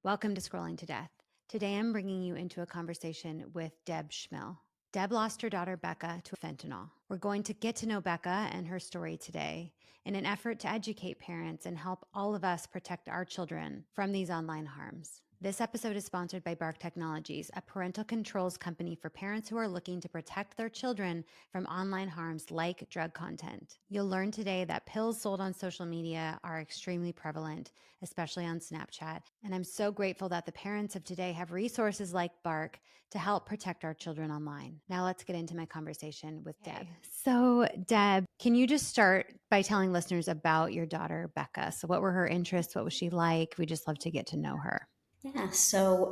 Welcome to Scrolling to Death. Today I'm bringing you into a conversation with Deb Schmill. Deb lost her daughter Becca to fentanyl. We're going to get to know Becca and her story today in an effort to educate parents and help all of us protect our children from these online harms. This episode is sponsored by Bark Technologies, a parental controls company for parents who are looking to protect their children from online harms like drug content. You'll learn today that pills sold on social media are extremely prevalent, especially on Snapchat. And I'm so grateful that the parents of today have resources like Bark to help protect our children online. Now let's get into my conversation with Deb. So Deb, can you just start by telling listeners about your daughter, Becca? So what were her interests? What was she like? We just love to get to know her. Yeah, so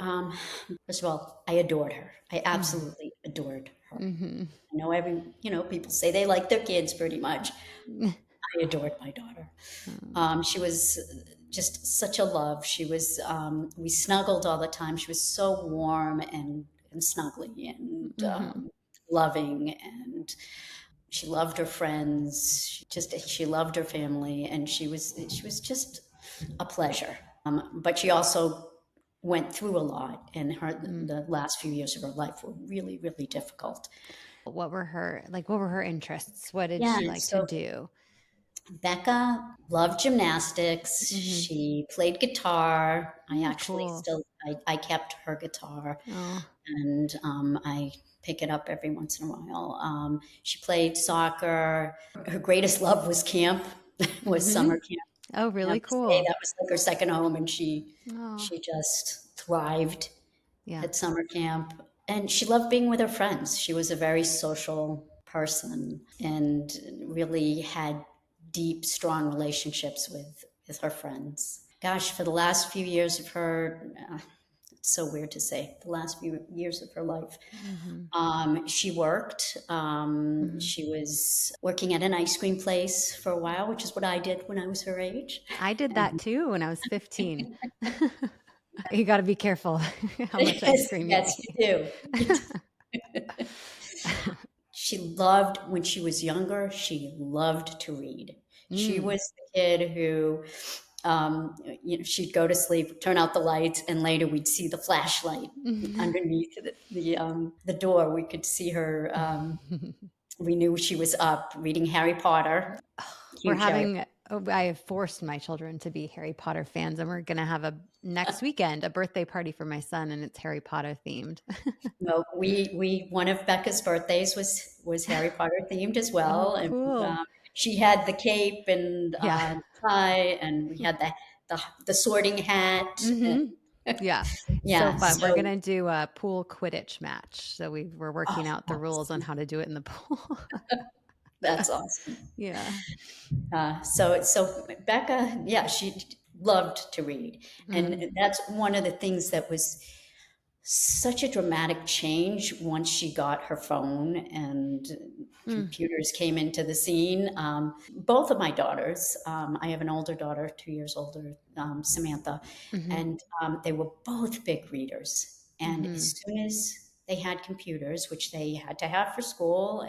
first of all, I adored her. I absolutely adored her. Mm-hmm. I know people say they like their kids pretty much. I adored my daughter. She was just such a love. We snuggled all the time. She was so warm and snuggly and Mm-hmm. loving, and she loved her friends. She loved her family, and she was just a pleasure. But she also went through a lot, and the last few years of her life were really, really difficult. What were her interests? What did Yeah, she like to so do? Becca loved gymnastics. Mm-hmm. She played guitar. I Oh, actually cool. still I kept her guitar, Oh. and I pick it up every once in a while. She played soccer. Her greatest love was camp, was Mm-hmm. summer camp. Oh, I really have to say cool. that was like her second home, and she Oh, she just thrived yeah. at summer camp. And she loved being with her friends. She was a very social person and really had deep, strong relationships with her friends. Gosh, for the last few years of her, it's so weird to say, the last few years of her life, Mm-hmm. she worked. Mm-hmm. She was working at an ice cream place for a while, which is what I did when I was her age. I did that And too when I was 15. You got to be careful how much ice yes, cream you yes, eat. you do. She loved, when she was younger, she loved to read. She Mm. was the kid who, she'd go to sleep, turn out the lights, and later we'd see the flashlight underneath the door. We could see her. We knew she was up reading Harry Potter. We're Huge Harry. having, I have forced my children to be Harry Potter fans, and we're going to have next weekend, a birthday party for my son, and it's Harry Potter themed. No, we one of Becca's birthdays was Harry Potter themed as Oh, well, and cool. she had the cape and Yeah. tie, and we had the sorting hat. And, Hmm. Yeah. So yeah, fun. We're going so to do a pool Quidditch match. So we're working out the rules on awesome. how to do it in the pool. That's awesome. Yeah. So Becca, yeah, she loved to read, and Mm. that's one of the things that was such a dramatic change once she got her phone and Mm. computers came into the scene. Both of my daughters, I have an older daughter, 2 years older, Samantha, Hmm. and they were both big readers. And Hmm. as soon as they had computers, which they had to have for school,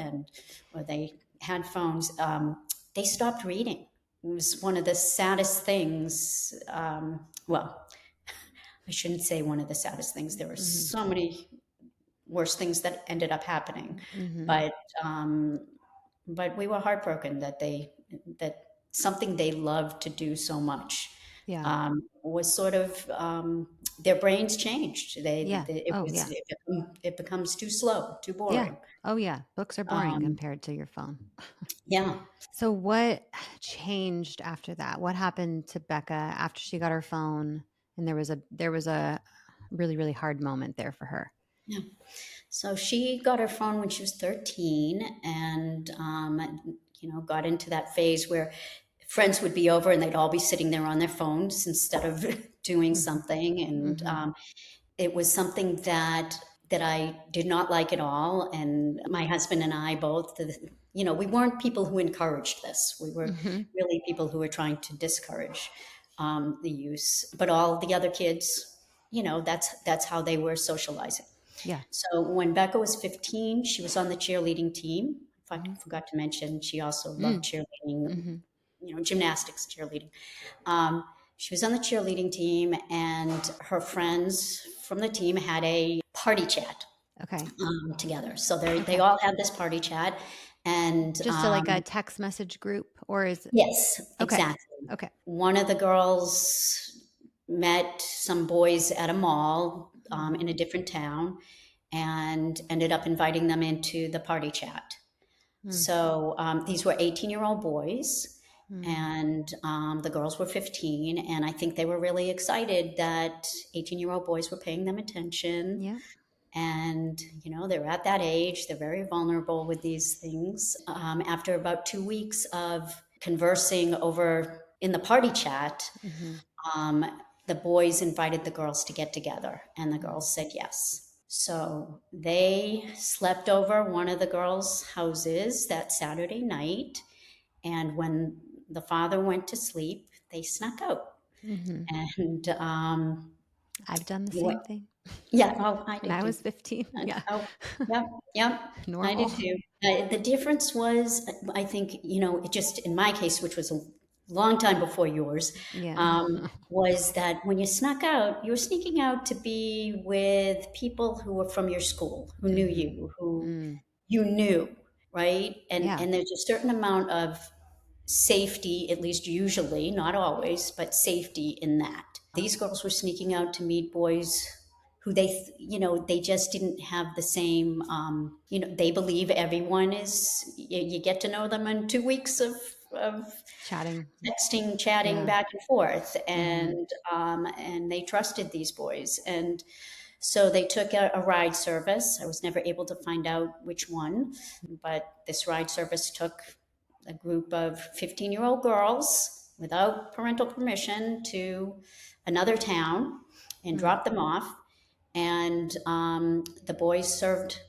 or they had phones, they stopped reading. It was one of the saddest things. Well, I shouldn't say one of the saddest things. There were Hmm. so many worse things that ended up happening, Hmm. but but we were heartbroken that something they loved to do so much Yeah. was sort of their brains changed. Yeah. Oh, yeah. It becomes too slow, too Yeah. boring. Oh, yeah. Books are boring Um, compared to your phone. yeah. So what changed after that? What happened to Becca after she got her phone? And there was a really, really hard moment there for her. Yeah. So she got her phone when she was 13 and, got into that phase where friends would be over and they'd all be sitting there on their phones instead of doing Hmm. something. And Hmm. it was something that I did not like at all. And my husband and I both, we weren't people who encouraged this. We were Hmm. really people who were trying to discourage the use. But all the other kids, that's how they were socializing. Yeah. So when Becca was 15, she was on the cheerleading team. I Hmm. forgot to mention, she also loved Mm. cheerleading, Hmm. gymnastics, cheerleading. Um, She was on the cheerleading team, and her friends from the team had a party chat Okay. together. So they Okay. all had this party chat, and Just a, like a text message group, or is it? yes, Okay. exactly. Okay. One of the girls met some boys at a mall Mm-hmm. in a different town and ended up inviting them into the party chat. So these were 18-year-old boys, Mm-hmm. and the girls were 15. And I think they were really excited that 18-year-old boys were paying them attention. Yeah. And, they're at that age, they're very vulnerable with these things. After about 2 weeks of conversing over in the party chat, Mm-hmm. um, the boys invited the girls to get together, and the girls said yes. So they slept over one of the girls' houses that Saturday night. And when the father went to sleep, they snuck out. Mm-hmm. And I've done the they went, same thing yeah, oh, I when did I too. was 15. Yeah. Oh, yep, yep, I Normal. did too. The difference was, I think, it just in my case, which was a long time before yours, Yeah. was that when you snuck out, you were sneaking out to be with people who were from your school, who knew Mm-hmm. you, who Mm. you knew, right? And Yeah. and there's a certain amount of safety, at least usually, not always, but safety in that. These girls were sneaking out to meet boys who they just didn't have the same, they believe everyone is, you get to know them in 2 weeks of Chatting. texting, chatting Yeah. back and forth, Mm-hmm. and they trusted these boys. And so they took a ride service. I was never able to find out which one, but this ride service took a group of 15-year-old girls without parental permission to another town and Mm. dropped them off. And the boys served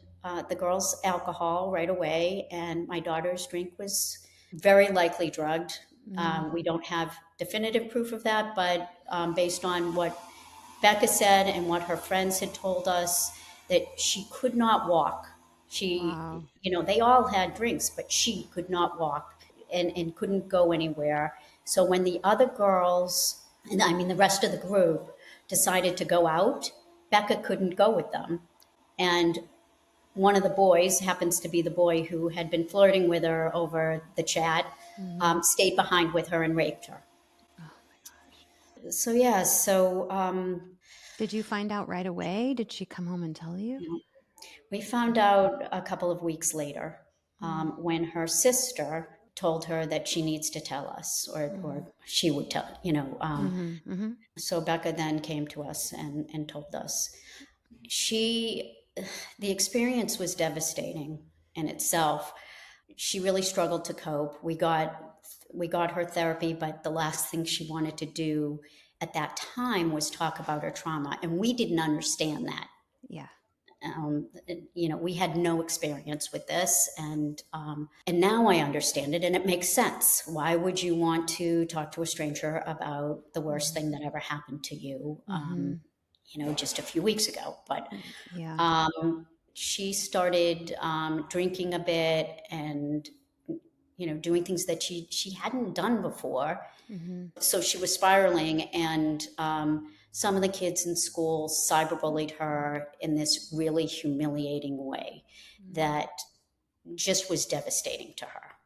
the girls alcohol right away, and my daughter's drink was very likely drugged. Mm. We don't have definitive proof of that, but based on what Becca said and what her friends had told us, that she could not walk. She, Wow. they all had drinks, but she could not walk and couldn't go anywhere. So when the other girls, and I mean the rest of the group, decided to go out, Becca couldn't go with them. And one of the boys happens to be the boy who had been flirting with her over the chat, Mm-hmm. stayed behind with her and raped her. Oh my gosh. So, yeah, so Did you find out right away? Did she come home and tell you? we found out a couple of weeks later, Mm. when her sister told her that she needs to tell us, Mm-hmm. or she would tell, Mm-hmm. Mm-hmm. so Becca then came to us and told us. She, the experience was devastating in itself. She really struggled to cope. We got her therapy, but the last thing she wanted to do at that time was talk about her trauma, and we didn't understand that. Yeah. We had no experience with this, and now I understand it, and it makes sense. Why would you want to talk to a stranger about the worst thing that ever happened to you? Mm-hmm. Just a few weeks ago. But Yeah. she started drinking a bit, and doing things that she hadn't done before. Mm-hmm. So she was spiraling, and some of the kids in school cyberbullied her in this really humiliating way Mm-hmm. that just was devastating to her.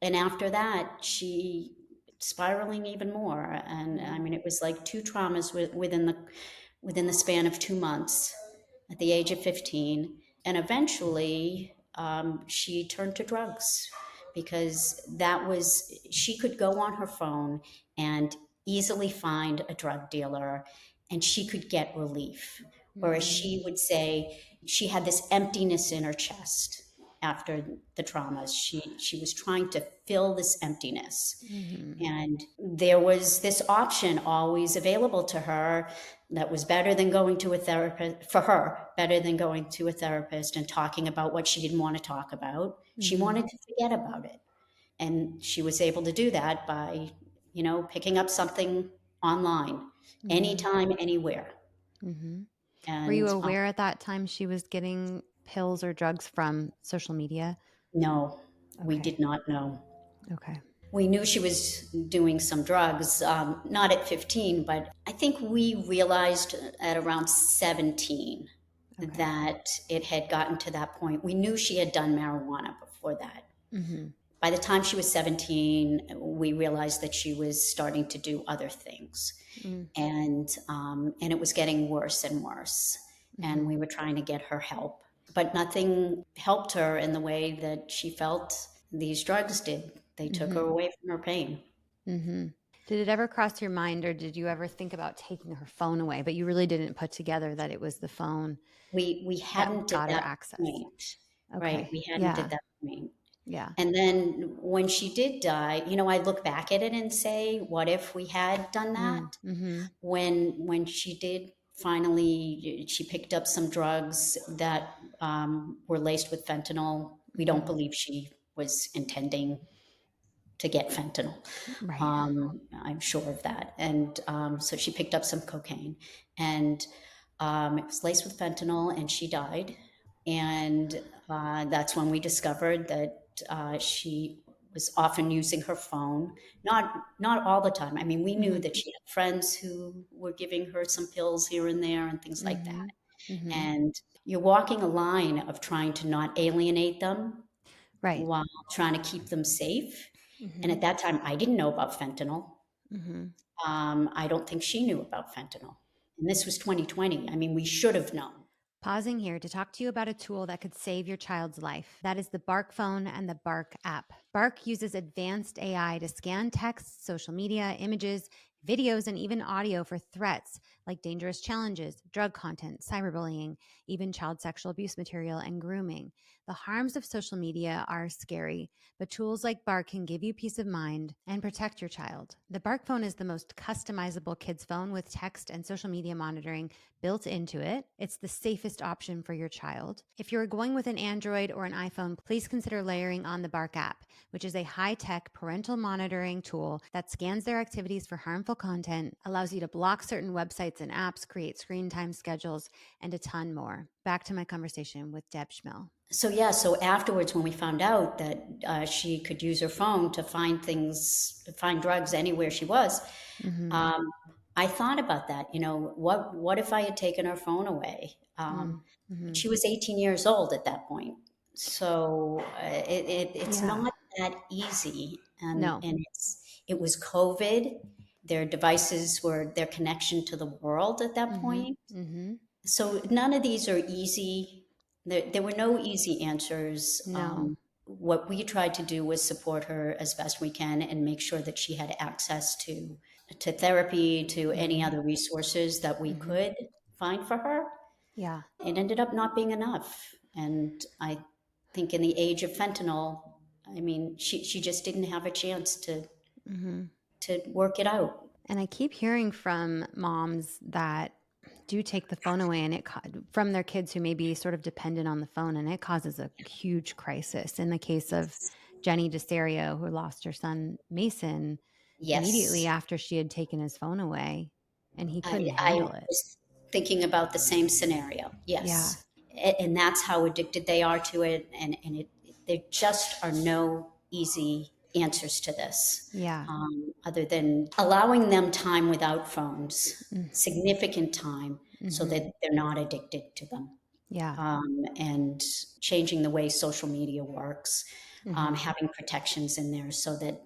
And after that, she spiraling even more. And I mean, it was like two traumas within the span of 2 months at the age of 15. And eventually, she turned to drugs, because she could go on her phone and easily find a drug dealer, and she could get relief. Or as Mm-hmm. she would say, she had this emptiness in her chest after the traumas. She was trying to fill this emptiness. Mm-hmm. And there was this option always available to her that was better than going to a therapist, for her, better than going to a therapist and talking about what she didn't want to talk about. She Mm-hmm. wanted to forget about it. And she was able to do that by, picking up something online, Mm-hmm. anytime, anywhere. Mm-hmm. Were you And aware at that time she was getting pills or drugs from social media? no, we Okay. did not know. Okay. We knew she was doing some drugs, not at 15, but I think we realized at around 17 Okay. that it had gotten to that point. We knew she had done marijuana before that. Mm-hmm. By the time she was 17, we realized that she was starting to do other things. And it was getting worse and worse. And Mm-hmm. we were trying to get her help. But nothing helped her in the way that she felt these drugs did. They took her Mm-hmm. away from her pain. Mm-hmm. Did it ever cross your mind, or did you ever think about taking her phone away? But you really didn't put together that it was the phone We that hadn't at got her that access. point, right? Okay. We hadn't at Yeah. that point. Yeah. And then when she did die, I look back at it and say, what if we had done that? Mm-hmm. When she did finally, she picked up some drugs that were laced with fentanyl. We don't Mm-hmm. believe she was intending to get fentanyl. Right. I'm sure of that. And so she picked up some cocaine, and it was laced with fentanyl, and she died. And that's when we discovered that she was often using her phone. Not all the time. I mean, we knew Mm-hmm. that she had friends who were giving her some pills here and there and things like that. Mm-hmm. Mm-hmm. And you're walking a line of trying to not alienate them Right. while trying to keep them safe. And Mm-hmm. at that time, I didn't know about fentanyl. Mm-hmm. I don't think she knew about fentanyl. And this was 2020. I mean, we should have known. Pausing here to talk to you about a tool that could save your child's life. That is the Bark phone and the Bark app. Bark uses advanced AI to scan text, social media, images, videos, and even audio for threats like dangerous challenges, drug content, cyberbullying, even child sexual abuse material, and grooming. The harms of social media are scary, but tools like Bark can give you peace of mind and protect your child. The Bark phone is the most customizable kids phone with text and social media monitoring built into it. It's the safest option for your child. If you're going with an Android or an iPhone, please consider layering on the Bark app, which is a high-tech parental monitoring tool that scans their activities for harmful content, allows you to block certain websites and apps, create screen time schedules, and a ton more. Back to my conversation with Deb Schmill. So, yeah, so afterwards, when we found out that she could use her phone to find things, to find drugs anywhere she was, Mm-hmm. um, I thought about that. What if I had taken her phone away? Mm-hmm. She was 18 years old at that point. So it's Yeah. not that easy. And, No. and it was COVID. Their devices were their connection to the world at that Mm-hmm. point. Mm-hmm. So none of these are easy. There were no easy answers. No. What we tried to do was support her as best we can and make sure that she had access to therapy, to any Mm-hmm. other resources that we Mm-hmm. could find for her. Yeah. It ended up not being enough. And I think in the age of fentanyl, I mean, she just didn't have a chance Mm-hmm. to work it out. And I keep hearing from moms that do take the phone away and from their kids who may be sort of dependent on the phone, and it causes a huge crisis. In the case of Jenny DeSario, who lost her son Mason immediately Yes. after she had taken his phone away, and he couldn't I handle it. was thinking about the same scenario. Yeah. Yes. And that's how addicted they are to it. And there just are no easy answers to this, Yeah. other than allowing them time without phones, Mm. significant time, so Mm-hmm. that they're not addicted to them. Yeah. And changing the way social media works, Mm-hmm. having protections in there so that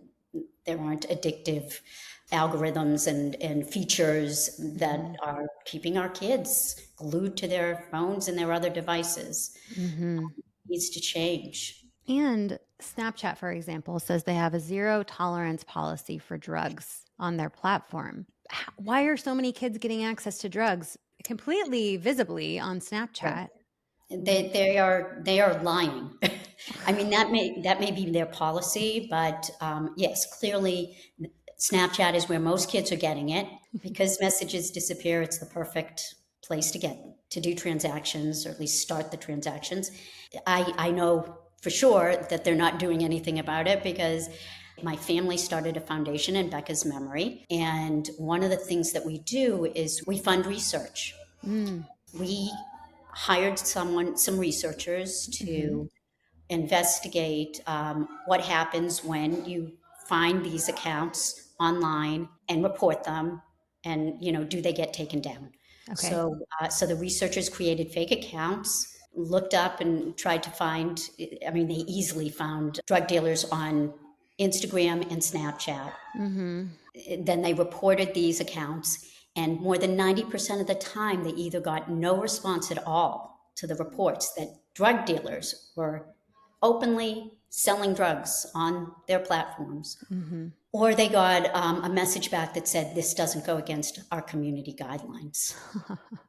there aren't addictive algorithms and features that Mm-hmm. are keeping our kids glued to their phones and their other devices. Mm-hmm. Needs to change. And Snapchat, for example, says they have a zero tolerance policy for drugs on their platform. Why are so many kids getting access to drugs completely visibly on Right. Snapchat? They are lying. I mean, that may be their policy, but yes, clearly Snapchat is where most kids are getting it because messages disappear. It's the perfect place to do transactions, or at least start the transactions. I know for sure that they're not doing anything about it because my family started a foundation in Becca's memory, and one of the things that we do is we fund research. Mm, We hired some researchers hmm to investigate what happens when you find these accounts online and report them, and do they get taken down? Okay. So the researchers created fake accounts, looked up and tried to find. I mean, they easily found drug dealers on Instagram and Snapchat. Mm-hmm. Then they reported these accounts, and more than 90% of the time, they either got no response at all to the reports that drug dealers were openly selling drugs on their platforms, Mm-hmm. or they got a message back that said this doesn't go against our community guidelines,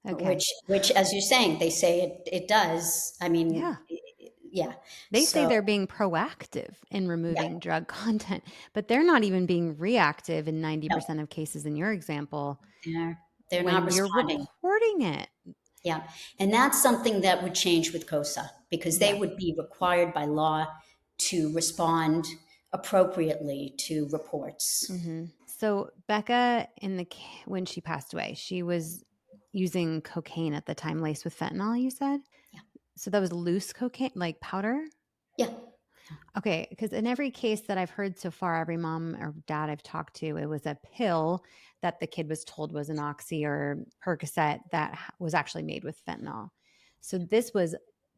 Okay. which, as you're saying, they say it does. I mean, Yeah. yeah. They say So they're being proactive in yeah, removing drug content, but they're not even being reactive in no, 90% of cases in your example they're not when you're responding. reporting it. Yeah. And that's something that would change with KOSA, because they Yeah. would be required by law to respond appropriately to reports. Mm-hmm. So Becca, when she passed away, she was using cocaine at the time, laced with fentanyl. You said Yeah. so that was loose cocaine, like powder. Yeah. Okay, because in every case that I've heard so far, every mom or dad I've talked to, it was a pill that the kid was told was an oxy or Percocet that was actually made with fentanyl. So this was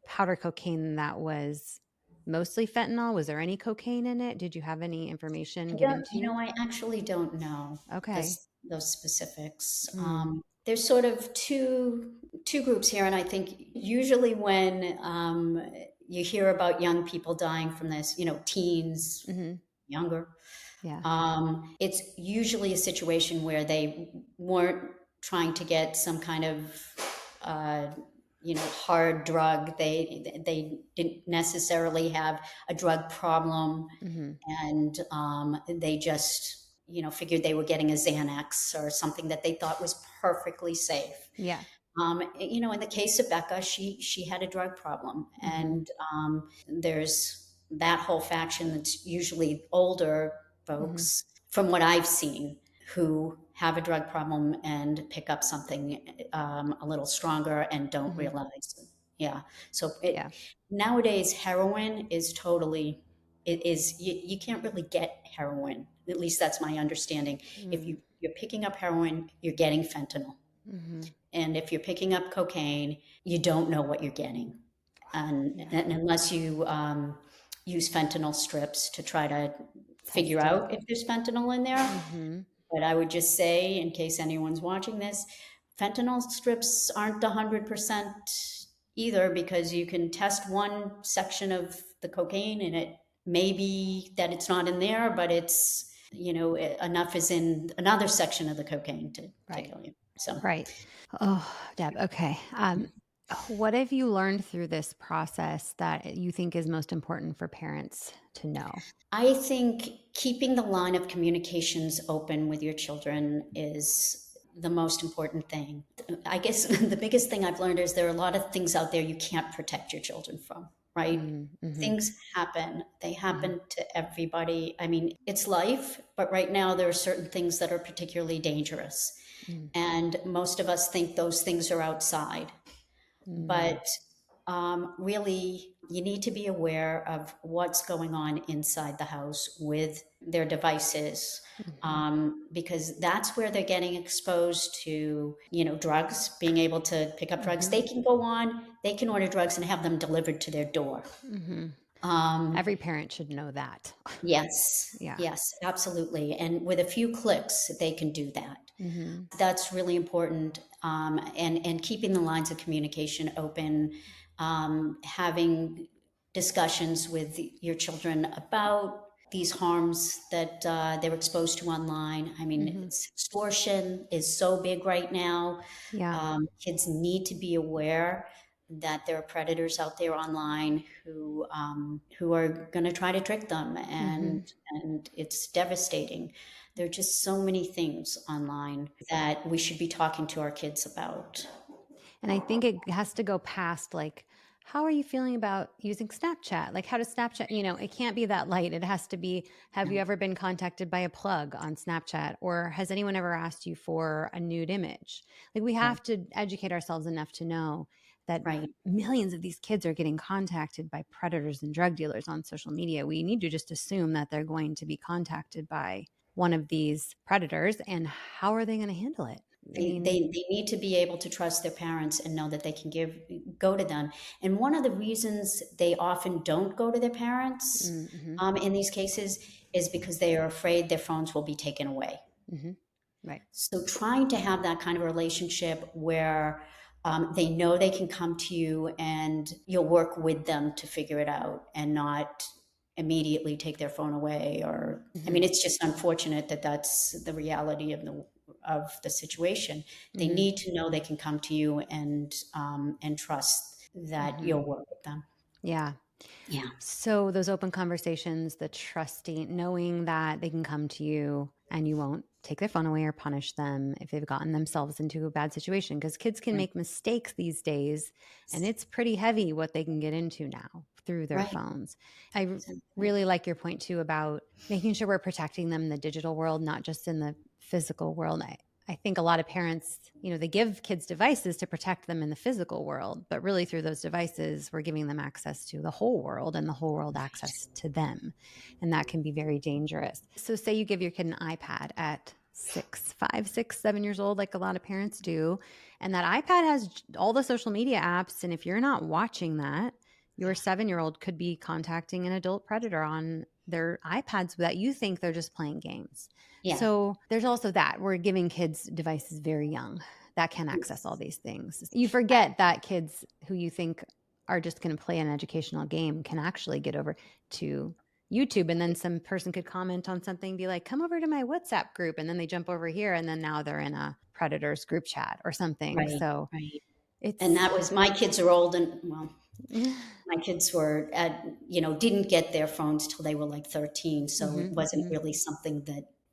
powder cocaine that was mostly fentanyl. Was there any cocaine in it? Did you have any information I given don't, to you? I actually don't know Okay. those specifics. Mm, There's sort of two groups here, and I think usually when you hear about young people dying from this, teens, hmm. younger, Yeah. it's usually a situation where they weren't trying to get some kind of uh, hard drug. They didn't necessarily have a drug problem, Hmm. and they just figured they were getting a Xanax or something that they thought was perfectly safe. Yeah. In the case of Becca, she had a drug problem, Hmm. and there's that whole faction that's usually older Hmm. folks, from what I've seen, who have a drug problem and pick up something a little stronger and don't Hmm. realize. Yeah. So Yeah. nowadays heroin is totally it is you can't really get heroin. At least that's my understanding. If Mm. you're picking up heroin, you're getting fentanyl, Hmm. and if you're picking up cocaine, you don't know what you're getting. Yeah. And unless you use fentanyl strips to try to figure Test it. out if there's fentanyl in there. Hmm. But I would just say, in case anyone's watching this, fentanyl strips aren't 100% either, because you can test one section of the cocaine and it may be that it's not in there, but it's, enough is in another section of the cocaine to Right. kill you. So Right. Oh, Deb. Okay. What have you learned through this process that you think is most important for parents to know? I think keeping the line of communications open with your children is the most important thing. I guess the biggest thing I've learned is there are a lot of things out there you can't protect your children from, right? Mm-hmm. Things happen. They Hmm. happen to everybody. I mean, it's life, but right now there are certain things that are particularly dangerous. And most of us think those things are outside. Mm-hmm. But really, you need to be aware of what's going on inside the house with their devices, Hmm. because that's where they're getting exposed to, drugs, being able to pick up drugs. Hmm. They can order drugs and have them delivered to their door. Hmm. Um, Every parent should know that. yes, Yeah. yes, absolutely. And with a few clicks, they can do that. Hmm. That's really important, and keeping the lines of communication open, having discussions with your children about these harms that they're exposed to online. I mean, Hmm. extortion is so big right now. Yeah. Kids need to be aware that there are predators out there online who are going to try to trick them, Hmm. and it's devastating. There are just so many things online that we should be talking to our kids about. And I think it has to go past like, how are you feeling about using Snapchat? Like, how does Snapchat, it can't be that light. It has to be, have you ever been contacted by a plug on Snapchat? Or has anyone ever asked you for a nude image? Like, we Right. have to educate ourselves enough to know that Right. millions of these kids are getting contacted by predators and drug dealers on social media. We need to just assume that they're going to be contacted by one of these predators, and how are they going to handle it? I mean, They need to be able to trust their parents and know that they can go to them. And one of the reasons they often don't go to their parents mm-hmm, in these cases is because they are afraid their phones will be taken away. mm-hmm, right. So trying to have that kind of relationship where they know they can come to you and you'll work with them to figure it out and not immediately take their phone away. Or I Mm-hmm, mean, it's just unfortunate that that's the reality of the situation. They mm-hmm, need to know they can come to you and trust that mm-hmm. you'll work with them. Yeah. Yeah. So those open conversations, the trusting, knowing that they can come to you and you won't take their phone away or punish them if they've gotten themselves into a bad situation, because kids can Right. make mistakes these days, and it's pretty heavy what they can get into now through their Right. phones. I Exactly. really like your point too about making sure we're protecting them in the digital world, not just in the physical world. I think a lot of parents, they give kids devices to protect them in the physical world, but really through those devices, we're giving them access to the whole world and the whole world access to them. And that can be very dangerous. So say you give your kid an iPad at 6, 5, 6, 7 years old, like a lot of parents do, and that iPad has all the social media apps. And if you're not watching that, your 7-year-old could be contacting an adult predator on their iPads that you think they're just playing games. Yeah. So there's also that. We're giving kids devices very young that can access all Yes. these things. You forget that kids who you think are just going to play an educational game can actually get over to YouTube. And then some person could comment on something, be like, come over to my WhatsApp group. And then they jump over here. And then now they're in a predator's group chat or something. Right. So Right. And it's, that was my kids are old and well, my kids were didn't get their phones till they were like 13, so it mm-hmm, wasn't mm-hmm. really something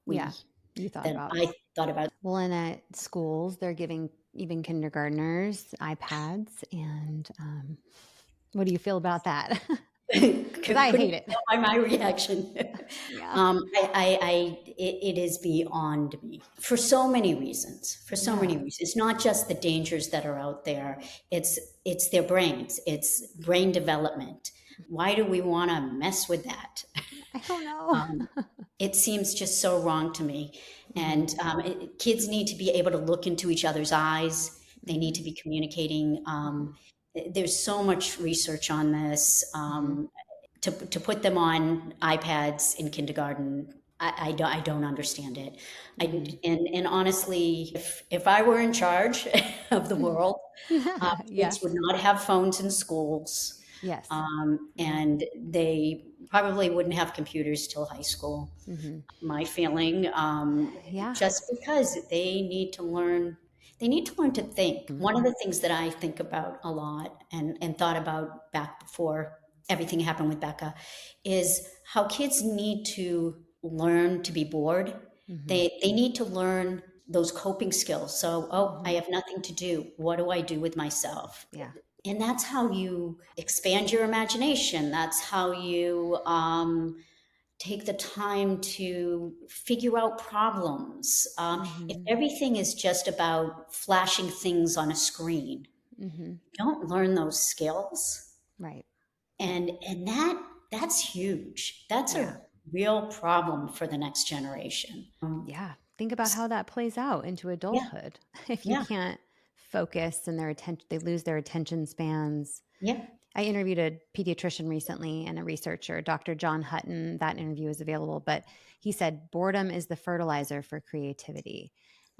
Yeah, you thought that about. I thought about. Well, and at schools, they're giving even kindergartners iPads. And what do you feel about that? Because I Couldn't hate it. tell by my reaction. Yeah. It is beyond me for so many reasons. For so many Yeah. reasons, it's not just the dangers that are out there. It's their brains. It's brain development. Why do we want to mess with that? I don't know. Um, it seems just so wrong to me. Mm-hmm, And kids need to be able to look into each other's eyes. They need mm-hmm, to be communicating. mm-hmm, There's so much research on this. mm-hmm, To put them on iPads in kindergarten, I don't understand it. mm-hmm. And honestly, if I were in charge of the world, kids would Yes. not have phones in schools, Yes. Yeah. and they probably wouldn't have computers till high school. Mm-hmm. My feeling, Yeah. just because they need to learn to think. Mm-hmm. One of the things that I think about a lot and thought about back before everything happened with Becca is how kids need to learn to be bored. Mm-hmm. They need to learn those coping skills. So, oh, I Mm-hmm. have nothing to do. What do I do with myself? Yeah. And that's how you expand your imagination. That's how you take the time to figure out problems. If Mm-hmm. everything is just about flashing things on a screen, Mm-hmm. you don't learn those skills. Right. And that's huge. That's Yeah. a real problem for the next generation. Yeah. Think about how that plays out into Yeah, adulthood. If you yeah, can't focus and they lose their attention spans. yeah, I interviewed a pediatrician recently and a researcher, Dr. John Hutton. That interview is available, but he said boredom is the fertilizer for creativity.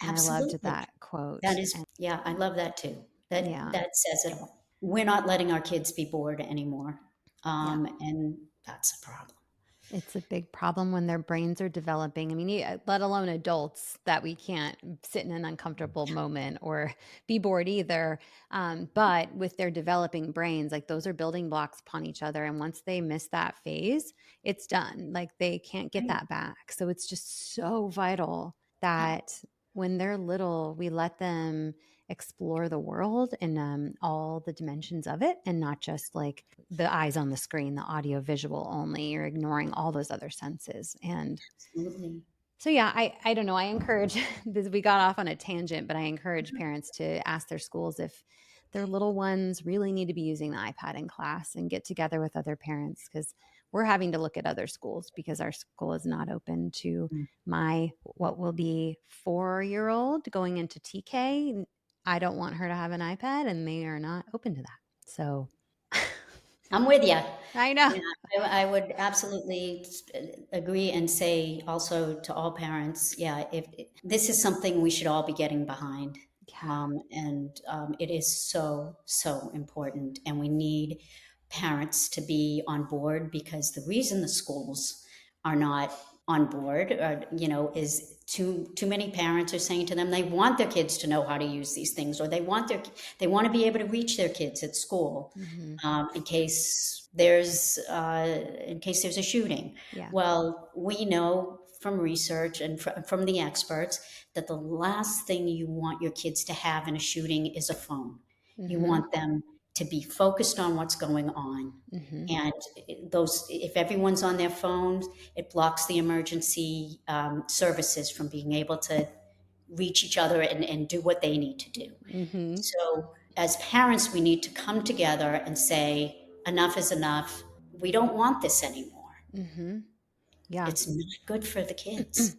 And I loved absolutely. that quote. That is, And yeah, I love that too. yeah, That says it all. We're not letting our kids be bored anymore, yeah. and that's a problem. It's a big problem when their brains are developing. I mean, let alone adults, that we can't sit in an uncomfortable moment or be bored either. But with their developing brains, like those are building blocks upon each other. And once they miss that phase, it's done. Like they can't get Right. that back. So it's just so vital Yeah. that when they're little, we let them explore the world and all the dimensions of it, and not just like the eyes on the screen, the audio visual only. You're ignoring all those other senses. And Absolutely. so, yeah, I don't know. I encourage this. We got off on a tangent, but I encourage parents to ask their schools if their little ones really need to be using the iPad in class and get together with other parents, because we're having to look at other schools because our school is not open to my what will be 4-year-old going into TK. I don't want her to have an iPad, and they are not open to that. So I'm with you. I know. Yeah, I would absolutely agree and say also to all parents, yeah, if this is something we should all be getting behind. Yeah. It is so, so important. And we need parents to be on board, because the reason the schools are not on board, is too many parents are saying to them they want their kids to know how to use these things, or they want to be able to reach their kids at school, Mm-hmm. in case there's a shooting. Yeah. Well, we know from research and from the experts that the last thing you want your kids to have in a shooting is a phone. You Mm-hmm. want them to be focused on what's going on. Mm-hmm. And if everyone's on their phones, it blocks the emergency services from being able to reach each other and do what they need to do. Mm-hmm. So, as parents, we need to come together and say, enough is enough. We don't want this anymore. Mm-hmm. Yeah. It's not good for the kids.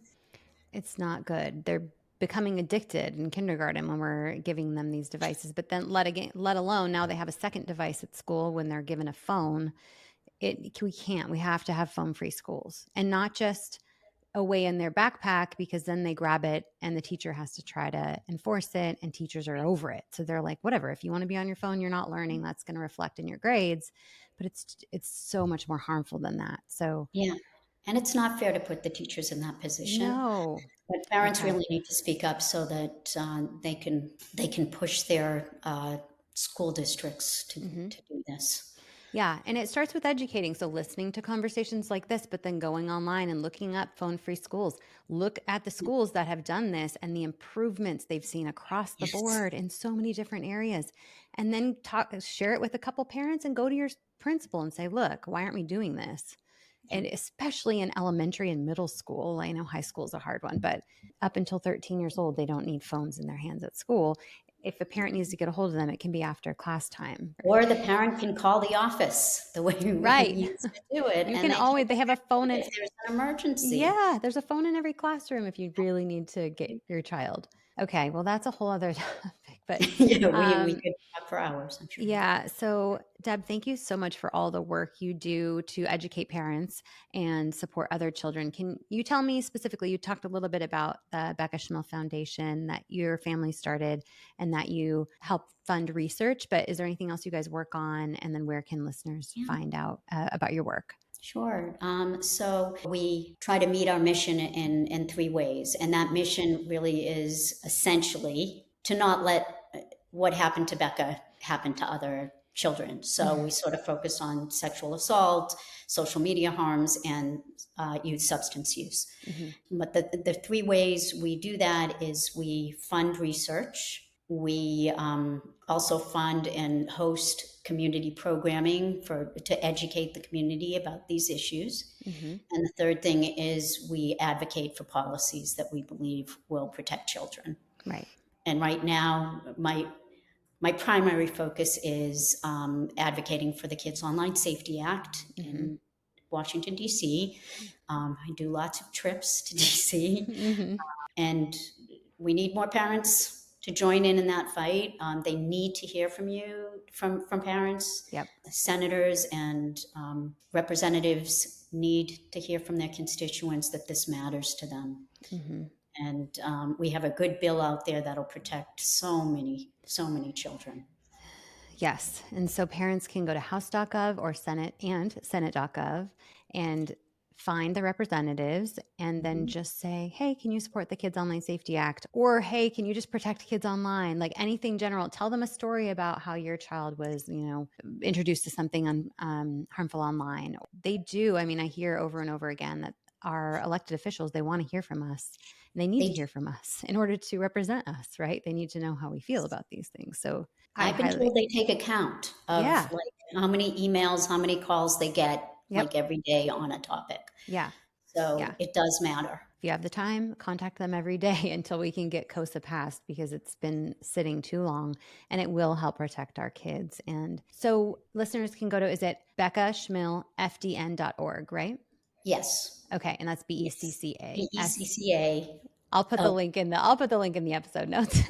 It's not good. They're becoming addicted in kindergarten when we're giving them these devices. But then let alone now they have a second device at school when they're given a phone. We can't. We have to have phone-free schools, and not just away in their backpack, because then they grab it and the teacher has to try to enforce it, and teachers are over it. So they're like, whatever, if you want to be on your phone, you're not learning, that's going to reflect in your grades. But it's so much more harmful than that. So Yeah. And it's not fair to put the teachers in that position. no. But parents Okay. really need to speak up so that they can push their school districts Mm-hmm. to do this. Yeah, and it starts with educating. So listening to conversations like this, but then going online and looking up phone-free schools. Look at the schools that have done this and the improvements they've seen across the Yes. board in so many different areas. And then share it with a couple parents and go to your principal and say, "Look, why aren't we doing this?" Yeah. And especially in elementary and middle school. I know high school is a hard one, but up until 13 years old, they don't need phones in their hands at school. If a parent needs to get a hold of them, it can be after class time, right? Or the parent can call the office the way we Right. used to do it, You and can they can always, they have a phone in, if there's an emergency. yeah, there's a phone in every classroom if you really need to get your child. Okay, well, that's a whole other topic, but Yeah, we um, could talk for hours, I'm sure. yeah. So, Deb, thank you so much for all the work you do to educate parents and support other children. Can you tell me specifically? You talked a little bit about the Becca Schmill Foundation that your family started and that you help fund research, but is there anything else you guys work on? And then where can listeners Yeah. find out about your work? Sure. So we try to meet our mission in three ways. And that mission really is essentially to not let what happened to Becca happen to other children. So we sort of focus on sexual assault, social media harms, and youth substance use. Mm-hmm. But the three ways we do that is we fund research. We also fund and host community programming to educate the community about these issues. Mm-hmm. And the third thing is we advocate for policies that we believe will protect children. Right. And right now, my primary focus is advocating for the Kids Online Safety Act Mm-hmm. in Washington, D.C. I do lots of trips to D.C. Mm-hmm. And we need more parents to join in that fight. They need to hear from you, from parents. Yep. Senators and representatives need to hear from their constituents that this matters to them. Mm-hmm. And we have a good bill out there that'll protect so many children. Yes. And so parents can go to house.gov or senate.gov and find the representatives and then just say, hey, can you support the Kids Online Safety Act? Or, hey, can you just protect kids online? Like anything general. Tell them a story about how your child was, introduced to something harmful online. They do. I mean, I hear over and over again that our elected officials, they want to hear from us. And they need to hear from us in order to represent us, right? They need to know how we feel about these things. So I I've been highly, told they take account of yeah, like how many emails, how many calls they get yep, like every day on a topic. yeah, So yeah. it does matter. If you have the time, contact them every day until we can get KOSA passed, because it's been sitting too long, and it will help protect our kids. And so listeners can go to, is it BeccaSchmillFDN.org, right? Yes. Okay, and that's Yes. BECCA. BECCA. I'll put the Oh, link in the episode notes.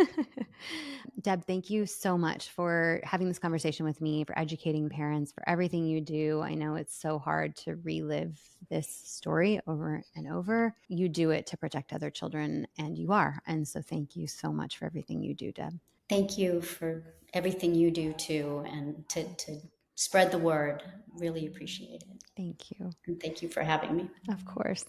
Deb, thank you so much for having this conversation with me, for educating parents, for everything you do. I know it's so hard to relive this story over and over. You do it to protect other children, and you are. And so thank you so much for everything you do, Deb. thank you for everything you do too, and to spread the word. Really appreciate it. Thank you. And thank you for having me. Of course.